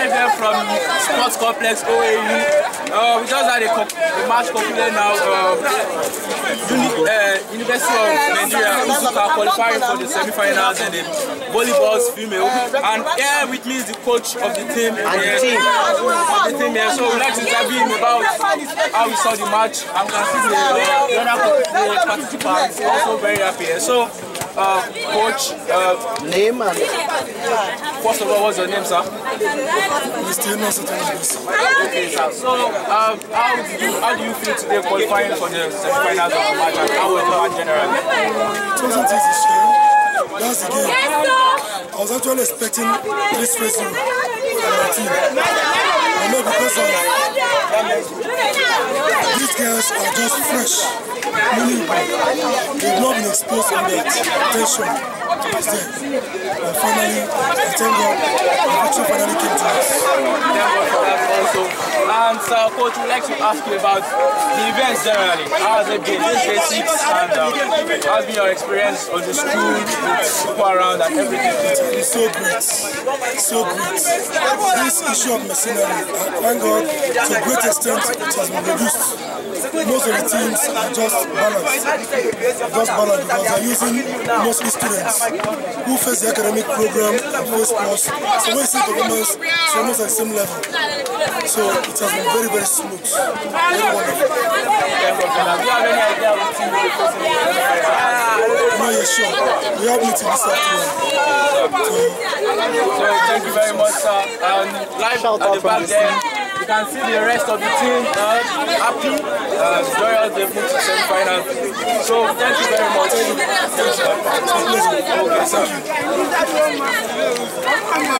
live there from Sports Complex OAU. We just had a match concluded now. University of Nigeria Nsukka qualifying for the semi-finals and the volleyball's female. And here with me is the coach of the team. So we'd like to interview him about how we saw the match. And we can see the other participants also very happy. So, coach, name and first of all, what's your name, sir? Mr. Okay, sir. So, how do you feel today qualifying for the semi-finals of the match, and how was the match generally? It wasn't easy, sure. That's the game. I was actually expecting 3-0 from my team. I know because of these girls are just fresh, meaning they've not been exposed on that tension. And finally, I thank God, the victory finally came to us. And so, coach, we'd like to ask you about the events generally. How has it been? This day 6, and how has been your experience on the school with people around and everything? It's so great, so great. This issue of mercenary, thank God, to a great extent, it has been reduced. Most of the teams are just balanced because they're using mostly students who face the academic program and face sports. So when you see performance, it's almost at the same level. So it has been very, very smooth, very wonderful. Do you have any idea what team will be facing in the final? No, you're sure. We have meeting this afternoon. So thank you very much, sir. Live at the back there, you can see the rest of the team happy, joyous, they moved to semi-final. So thank you very much. Thank you. Okay, thank you.